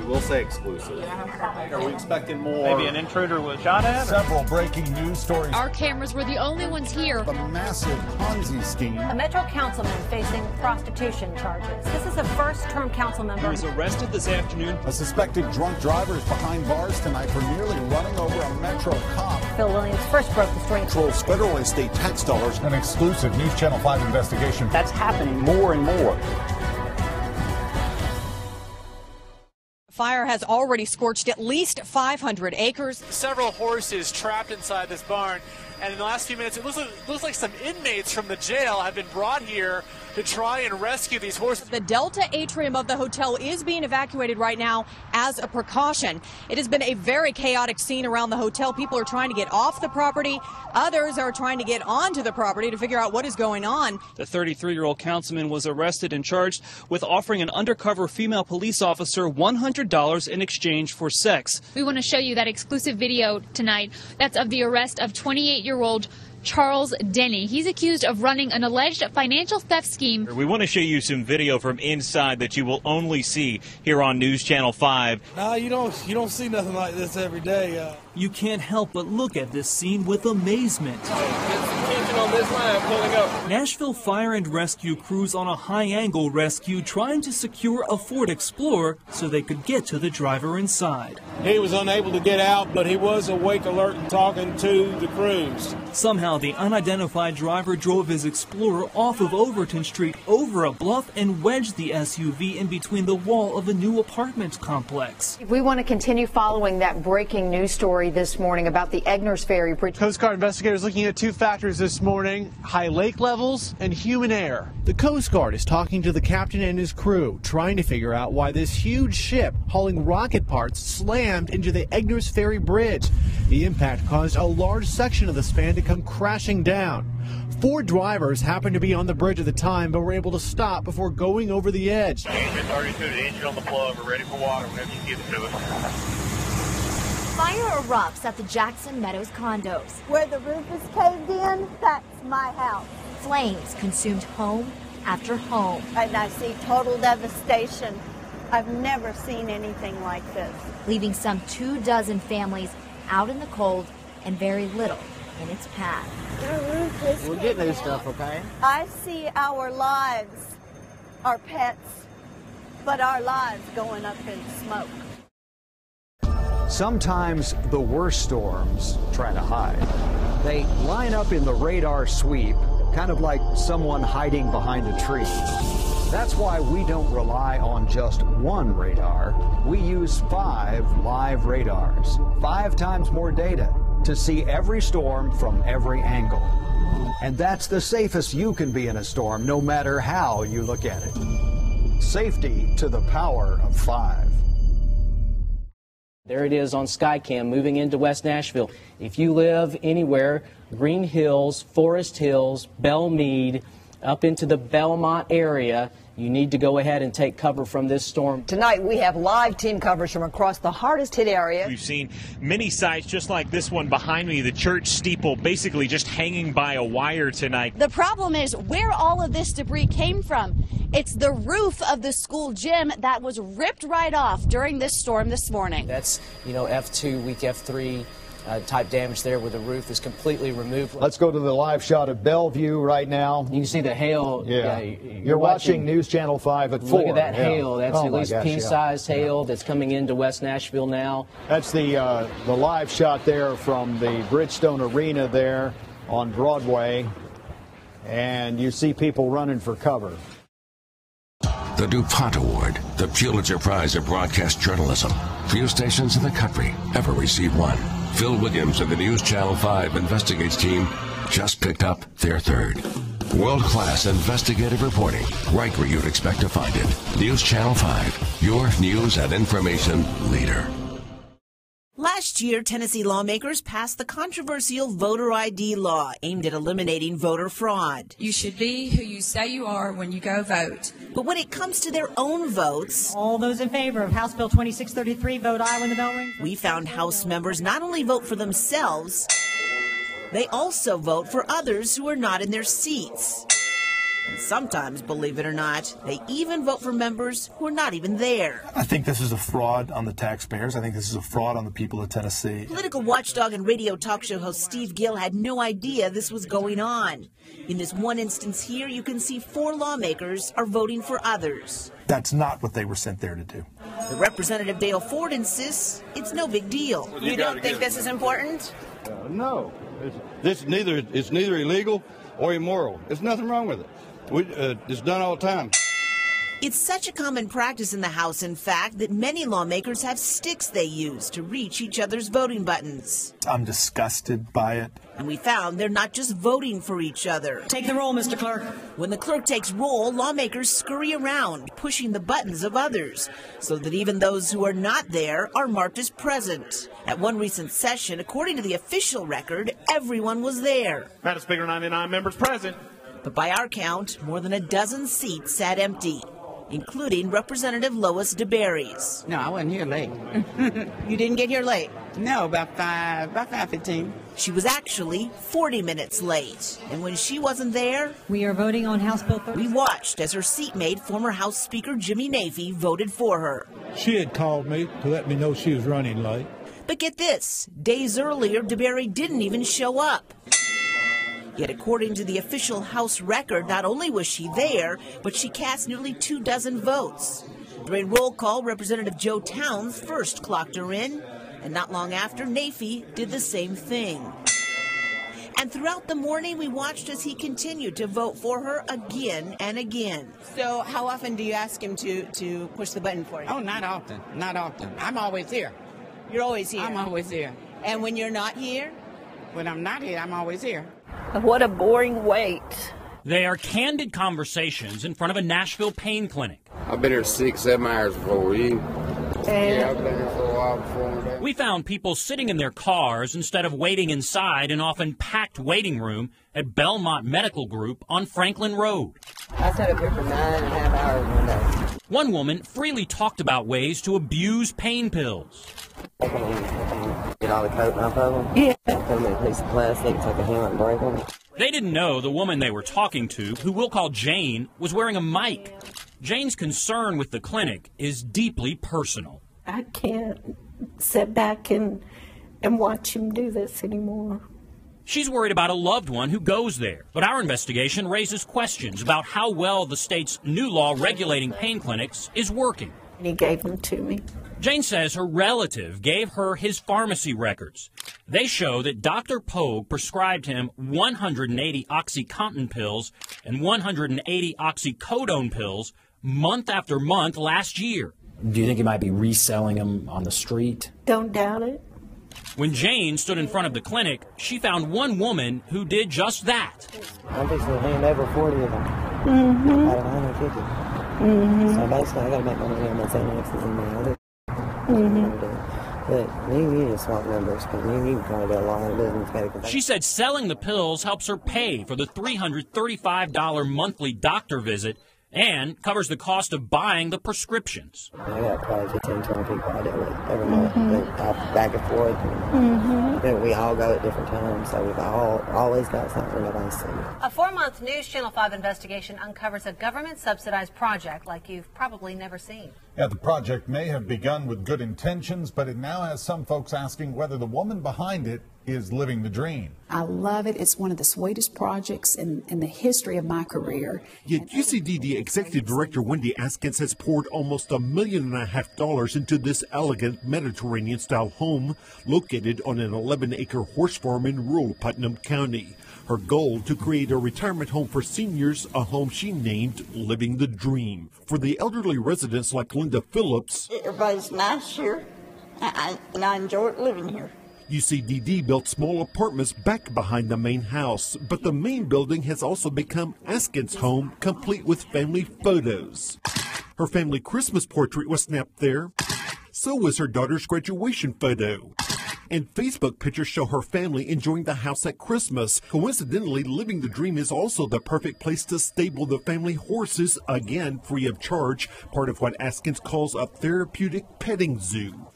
will say exclusive. Are we expecting more? Maybe an intruder was shot at? Several breaking news stories. Our cameras were the only ones here. A massive Ponzi scheme. A Metro councilman facing prostitution charges. This is a first-term council member. He was arrested this afternoon. A suspected drunk driver is behind bars tonight for nearly running over a Metro cop. Phil Williams first broke the story. Controls federal and state tax dollars. An exclusive News Channel 5 investigation. That's happening more and more. Fire has already scorched at least 500 acres. Several horses trapped inside this barn, and in the last few minutes, it looks like some inmates from the jail have been brought here to try and rescue these horses. The Delta atrium of the hotel is being evacuated right now as a precaution. It has been a very chaotic scene around the hotel. People are trying to get off the property. Others are trying to get onto the property to figure out what is going on. The 33-year-old councilman was arrested and charged with offering an undercover female police officer $100 in exchange for sex. We want to show you that exclusive video tonight. That's of the arrest of 28-year-old Charles Denny. He's accused of running an alleged financial theft scheme. We want to show you some video from inside that you will only see here on News Channel 5. No, you don't see nothing like this every day. You can't help but look at this scene with amazement. On this line, pulling up. Nashville fire and rescue crews on a high-angle rescue trying to secure a Ford Explorer so they could get to the driver inside. He was unable to get out, but he was awake, alert, and talking to the crews. Somehow, the unidentified driver drove his Explorer off of Overton Street over a bluff and wedged the SUV in between the wall of a new apartment complex. We want to continue following that breaking news story this morning about the Egners Ferry Bridge. Coast Guard investigators looking at two factors this morning: high lake levels and human error. The Coast Guard is talking to the captain and his crew, trying to figure out why this huge ship hauling rocket parts slammed into the Egners Ferry Bridge. The impact caused a large section of the span to come crashing down. 4 drivers happened to be on the bridge at the time, but were able to stop before going over the edge. Engine 32, the engine on the plug. We're ready for water whenever you get it to us. Fire erupts at the Jackson Meadows condos. Where the roof is caved in, that's my house. Flames consumed home after home. And I see total devastation. I've never seen anything like this. Leaving some 24 families out in the cold and very little in its path. We'll get new stuff, okay? I see our lives, our pets, but our lives going up in smoke. Sometimes the worst storms try to hide. They line up in the radar sweep, kind of like someone hiding behind a tree. That's why we don't rely on just one radar. We use 5 live radars, 5 times more data to see every storm from every angle. And that's the safest you can be in a storm, no matter how you look at it. Safety to the power of 5. There it is on Skycam moving into West Nashville. If you live anywhere, Green Hills, Forest Hills, Belmead, up into the Belmont area, you need to go ahead and take cover from this storm. Tonight we have live team coverage from across the hardest hit area. We've seen many sites just like this one behind me, the church steeple basically just hanging by a wire tonight. The problem is where all of this debris came from. It's the roof of the school gym that was ripped right off during this storm this morning. That's, F2, weak F3 type damage there where the roof is completely removed. Let's go to the live shot of Bellevue right now. You can see the hail. Yeah. You're watching News Channel 5 at 4. Look at that hail. That's at least pea-sized hail that's coming into West Nashville now. That's the live shot there from the Bridgestone Arena there on Broadway. And you see people running for cover. The DuPont Award, the Pulitzer Prize of Broadcast Journalism. Few stations in the country ever receive one. Phil Williams of the News Channel 5 Investigates team just picked up their 3rd. World-class investigative reporting, right where you'd expect to find it. News Channel 5, your news and information leader. Last year, Tennessee lawmakers passed the controversial voter ID law aimed at eliminating voter fraud. You should be who you say you are when you go vote. But when it comes to their own votes... All those in favor of House Bill 2633, vote aye when the bell rings. We found House members not only vote for themselves, they also vote for others who are not in their seats. And Sometimes, believe it or not, they even vote for members who are not even there. I think this is a fraud on the taxpayers. I think this is a fraud on the people of Tennessee. Political watchdog and radio talk show host Steve Gill had no idea this was going on. In this one instance here, you can see 4 lawmakers are voting for others. That's not what they were sent there to do. The Representative Dale Ford insists it's no big deal. You don't think this is important? No. It's neither illegal or immoral. There's nothing wrong with it. It's done all the time. It's such a common practice in the House, in fact, that many lawmakers have sticks they use to reach each other's voting buttons. I'm disgusted by it. And we found they're not just voting for each other. Take the roll, Mr. Clerk. When the clerk takes roll, lawmakers scurry around, pushing the buttons of others, so that even those who are not there are marked as present. At one recent session, according to the official record, everyone was there. Madam Speaker, 99 members present. But by our count, more than a dozen seats sat empty, including Representative Lois DeBerry's. No, I wasn't here late. You didn't get here late? No, about 5:15. She was actually 40 minutes late. And when she wasn't there, we are voting on House Bill 30. We watched as her seatmate, former House Speaker Jimmy Nafee, voted for her. She had called me to let me know she was running late. But get this, days earlier, DeBerry didn't even show up. Yet according to the official House record, not only was she there, but she cast nearly 24 votes. During roll call, Representative Joe Towns first clocked her in, and not long after, Nafee did the same thing. And throughout the morning, we watched as he continued to vote for her again and again. So how often do you ask him to push the button for you? Oh, not often. Not often. I'm always here. You're always here? I'm always here. And when you're not here? When I'm not here, I'm always here. What a boring wait. They are candid conversations in front of a Nashville pain clinic. I've been here 6-7 hours before you. Yeah, I've been here for a while before. We found people sitting in their cars instead of waiting inside an often packed waiting room at Belmont Medical Group on Franklin Road. I sat up here for 9.5 hours one day. One woman freely talked about ways to abuse pain pills. Get all the coating off of them? Yeah. Put them in a piece of plastic, take a hammer and break them. They didn't know the woman they were talking to, who we'll call Jane, was wearing a mic. Jane's concern with the clinic is deeply personal. I can't sit back and watch him do this anymore. She's worried about a loved one who goes there. But our investigation raises questions about how well the state's new law regulating pain clinics is working. And he gave them to me. Jane says her relative gave her his pharmacy records. They show that Dr. Pogue prescribed him 180 OxyContin pills and 180 oxycodone pills month after month last year. Do you think he might be reselling them on the street? Don't doubt it. When Jane stood in front of the clinic, she found one woman who did just that. I'm fixing to hand over 40 of them. Mm-hmm. Out of 150. Mm-hmm. So basically, I got to make money on my Xanaxes and my other. Mm-hmm. But me and you just swap numbers, because me and you can probably do a lot of business together. She said selling the pills helps her pay for the $335 monthly doctor visit and covers the cost of buying the prescriptions. I got probably 15, 20 people I deal with every month, back and forth. And we all go at different times, so we've always got something that I see. A 4-month News Channel 5 investigation uncovers a government-subsidized project like you've probably never seen. Yeah, the project may have begun with good intentions, but it now has some folks asking whether the woman behind it is living the dream. I love it. It's one of the sweetest projects in the history of my career. Yet UCDD Executive Director Wendy Askins has poured almost $1.5 million into this elegant Mediterranean-style home located on an 11-acre horse farm in rural Putnam County. Her goal to create a retirement home for seniors, a home she named Living the Dream. For the elderly residents like Linda Phillips, everybody's nice here, and I enjoy living here. UCDD built small apartments back behind the main house, but the main building has also become Askins' home, complete with family photos. Her family Christmas portrait was snapped there. So was her daughter's graduation photo. And Facebook pictures show her family enjoying the house at Christmas. Coincidentally, Living the Dream is also the perfect place to stable the family horses, again free of charge, part of what Askins calls a therapeutic petting zoo.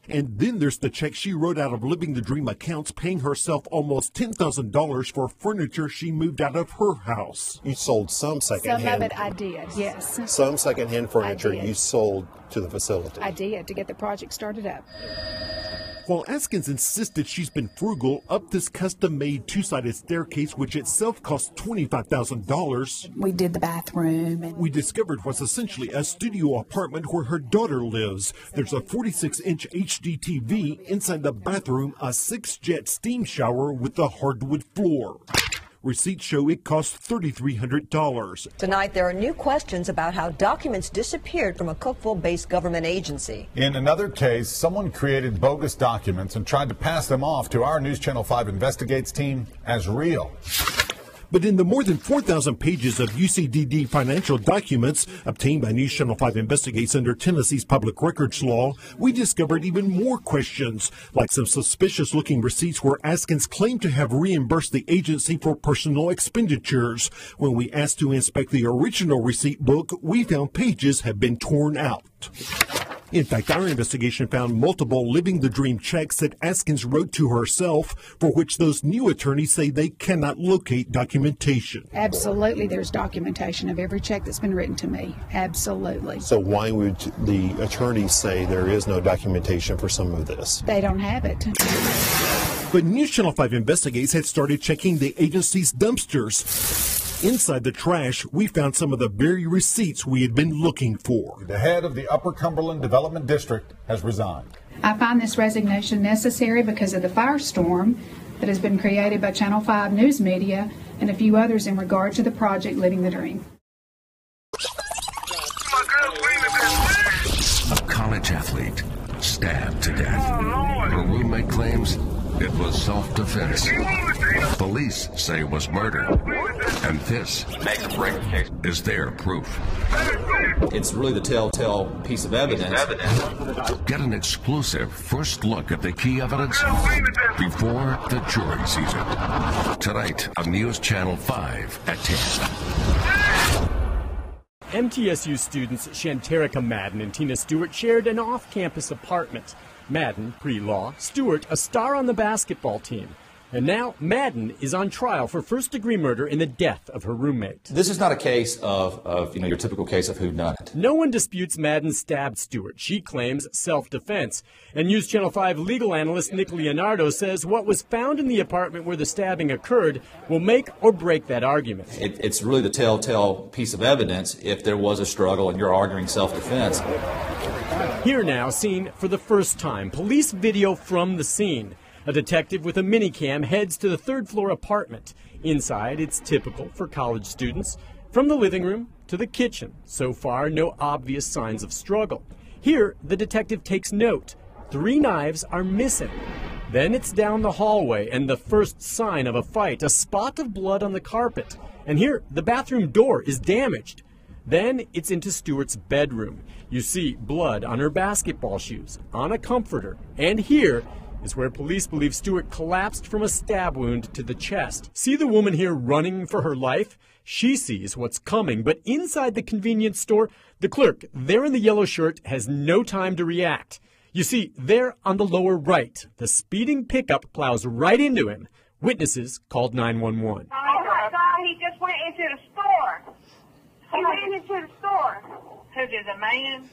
And then there's the check she wrote out of Living the Dream accounts, paying herself almost $10,000 for furniture she moved out of her house. You sold some secondhand. Some of it I did, yes. Some secondhand furniture I did. you sold to the facility. I did, to get the project started up. While Askins insisted she's been frugal, up this custom-made two-sided staircase, which itself cost $25,000. We did the bathroom. And we discovered what's essentially a studio apartment where her daughter lives. There's a 46-inch HD TV inside the bathroom, a 6-jet steam shower with a hardwood floor. Receipts show it cost $3,300. Tonight, there are new questions about how documents disappeared from a Cookeville-based government agency. In another case, someone created bogus documents and tried to pass them off to our News Channel 5 Investigates team as real. But in the more than 4,000 pages of UCDD financial documents obtained by News Channel 5 Investigates under Tennessee's public records law, we discovered even more questions, like some suspicious-looking receipts where Askins claimed to have reimbursed the agency for personal expenditures. When we asked to inspect the original receipt book, we found pages have been torn out. In fact, our investigation found multiple Living the Dream checks that Askins wrote to herself, for which those new attorneys say they cannot locate documentation. Absolutely, there's documentation of every check that's been written to me. Absolutely. So why would the attorneys say there is no documentation for some of this? They don't have it. But News Channel 5 Investigates had started checking the agency's dumpsters. Inside the trash, we found some of the very receipts we had been looking for. The head of the Upper Cumberland Development District has resigned. I find this resignation necessary because of the firestorm that has been created by Channel 5 News Media and a few others in regard to the project Living the Dream. A college athlete stabbed to death. Her roommate claims it was self-defense. Police say it was murder. And this is their proof. It's really the telltale piece of evidence. Get an exclusive first look at the key evidence before the jury sees it. Tonight on News Channel 5 at 10. MTSU students Shanterica Madden and Tina Stewart shared an off-campus apartment. Madden, pre-law, Stewart, a star on the basketball team. And now Madden is on trial for first-degree murder in the death of her roommate. This is not a case of your typical case of whodunit. No one disputes Madden stabbed Stewart. She claims self-defense. And News Channel 5 legal analyst Nick Leonardo says what was found in the apartment where the stabbing occurred will make or break that argument. It's really the telltale piece of evidence if there was a struggle and you're arguing self-defense. Here now, seen for the first time, police video from the scene. A detective with a minicam heads to the third-floor apartment. Inside, it's typical for college students. From the living room to the kitchen. So far, no obvious signs of struggle. Here, the detective takes note. 3 knives are missing. Then it's down the hallway and the first sign of a fight, a spot of blood on the carpet. And here, the bathroom door is damaged. Then it's into Stewart's bedroom. You see blood on her basketball shoes, on a comforter, and here is where police believe Stewart collapsed from a stab wound to the chest. See the woman here running for her life? She sees what's coming, but inside the convenience store, the clerk, there in the yellow shirt, has no time to react. You see, there on the lower right, the speeding pickup plows right into him. Witnesses called 911. Oh my God, he just went into the store. He went into the store. Who did, the man?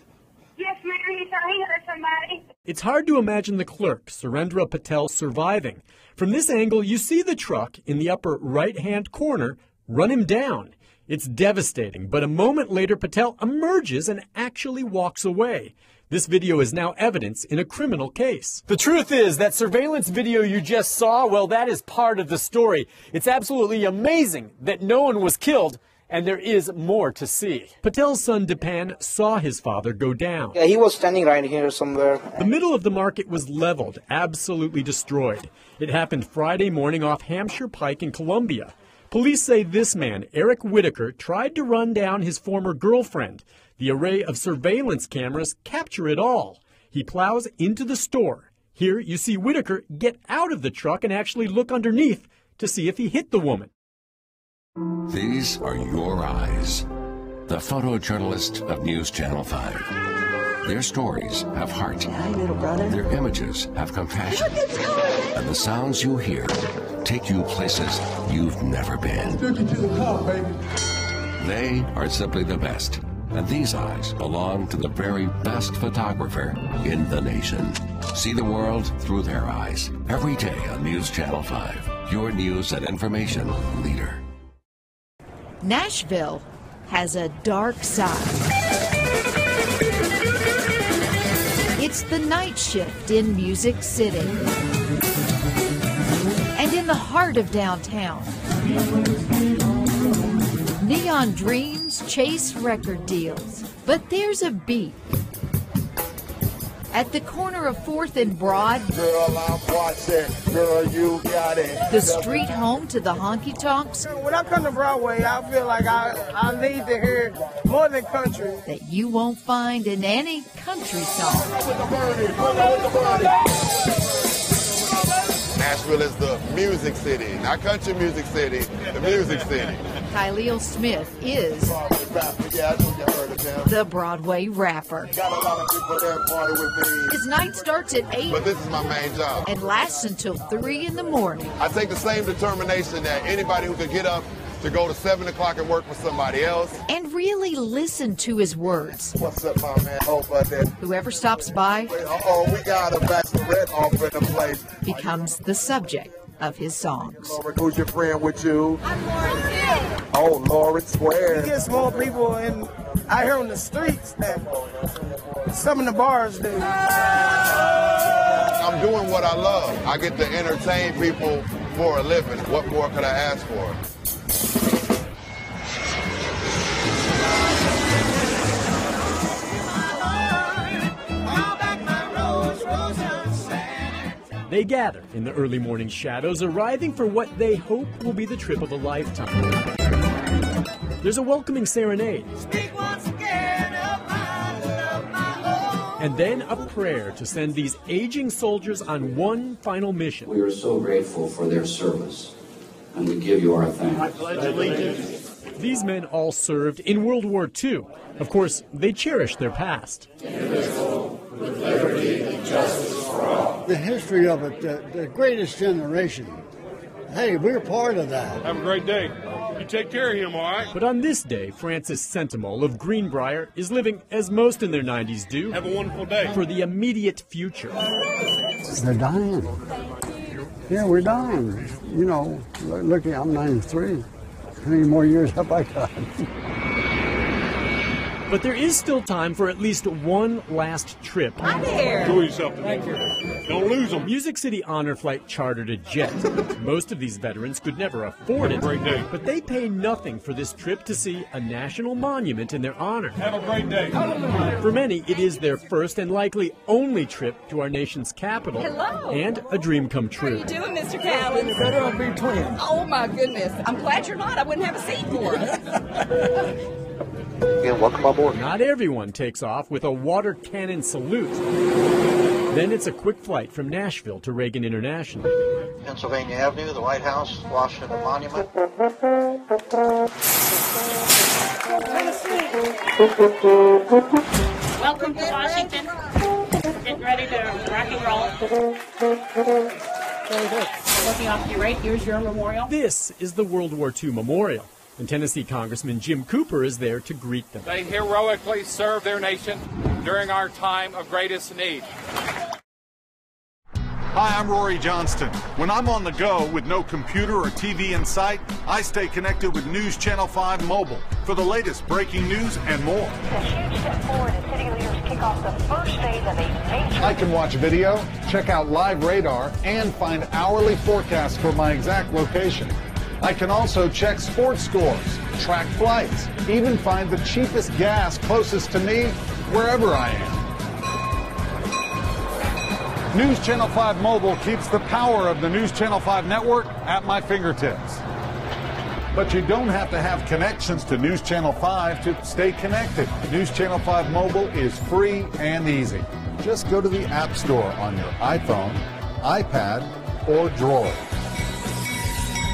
Yes, ma'am, he said he hurt somebody. It's hard to imagine the clerk, Surendra Patel, surviving. From this angle, you see the truck in the upper right-hand corner run him down. It's devastating, but a moment later, Patel emerges and actually walks away. This video is now evidence in a criminal case. The truth is that surveillance video you just saw, well, that is part of the story. It's absolutely amazing that no one was killed, and there is more to see. Patel's son Dipan saw his father go down. Yeah, he was standing right here somewhere. The middle of the market was leveled, absolutely destroyed. It happened Friday morning off Hampshire Pike in Columbia. Police say this man, Eric Whitaker, tried to run down his former girlfriend. The array of surveillance cameras capture it all. He plows into the store. Here you see Whitaker get out of the truck and actually look underneath to see if he hit the woman. These are your eyes. The photojournalist of News Channel 5. Their stories have heart. Hi, little brother. Their images have compassion. And the sounds you hear take you places you've never been. Took you to the car, baby. They are simply the best. And these eyes belong to the very best photographer in the nation. See the world through their eyes. Every day on News Channel 5. Your news and information leader. Nashville has a dark side. It's the night shift in Music City. And in the heart of downtown, neon dreams chase record deals. But there's a beat. At the corner of 4th and Broad, Girl, I'm watching. Girl, you got it. the street home to the honky tonks, When I come to Broadway, I feel like I need to hear more than country. that you won't find in any country song. Nashville is the music city, not country music city, the music city. Kyleel Smith is the Broadway rapper. Got a lot of people there party with me. His night starts at 8 But this is my main job. and lasts until 3 in the morning. I take the same determination that anybody who could get up to go to 7 o'clock and work for somebody else. And really listen to his words. What's up, my man? Oh, but then, Whoever stops by we got a bachelorette off in the place. becomes the subject of his songs. Who's your friend with you? Oh, Lawrence Square. It gets more people out here on the streets than some of the bars do. I'm doing what I love. I get to entertain people for a living. What more could I ask for? They gather in the early morning shadows, arriving for what they hope will be the trip of a lifetime. There's a welcoming serenade, and then a prayer to send these aging soldiers on one final mission. We are so grateful for their service, and we give you our thanks. I pledge allegiance. These men all served in World War II. Of course, they cherish their past. Indivisible, with liberty and justice for all. The history of it, the greatest generation. Hey, we're part of that. Have a great day. You take care of him, all right? But on this day, Francis Sentimol of Greenbrier is living, as most in their 90s do, Have a wonderful day. for the immediate future. They're dying. Yeah, we're dying. You know, look, I'm 93. How many more years have I got? But there is still time for at least one last trip. I'm here. Enjoy yourself. Thank you. Don't lose them. Music City Honor Flight chartered a jet. Most of these veterans could never afford it, Great day. but they pay nothing for this trip to see a national monument in their honor. Have a great day. For many, it is their first and likely only trip to our nation's capital. Hello. And a dream come true. How you doing, Mr. Callens? Better not be twins. Oh, my goodness. I'm glad you're not. I wouldn't have a seat for us. Again, welcome aboard. Not everyone takes off with a water cannon salute. Then it's a quick flight from Nashville to Reagan International. Pennsylvania Avenue, the White House, Washington Monument. Welcome to Washington. Getting ready to rock and roll. Looking off to your right, here's your memorial. This is the World War II Memorial, and Tennessee Congressman Jim Cooper is there to greet them. They heroically served their nation during our time of greatest need. Hi, I'm Rory Johnston. When I'm on the go with no computer or TV in sight, I stay connected with News Channel 5 Mobile for the latest breaking news and more. A huge step forward as city leaders kick off the first phase of a major... I can watch video, check out live radar, and find hourly forecasts for my exact location. I can also check sports scores, track flights, even find the cheapest gas closest to me wherever I am. News Channel 5 Mobile keeps the power of the News Channel 5 network at my fingertips. But you don't have to have connections to News Channel 5 to stay connected. News Channel 5 Mobile is free and easy. Just go to the App Store on your iPhone, iPad, or Droid.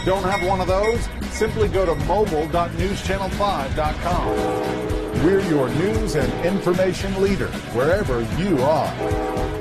Don't have one of those? Simply go to mobile.newschannel5.com. We're your news and information leader, wherever you are.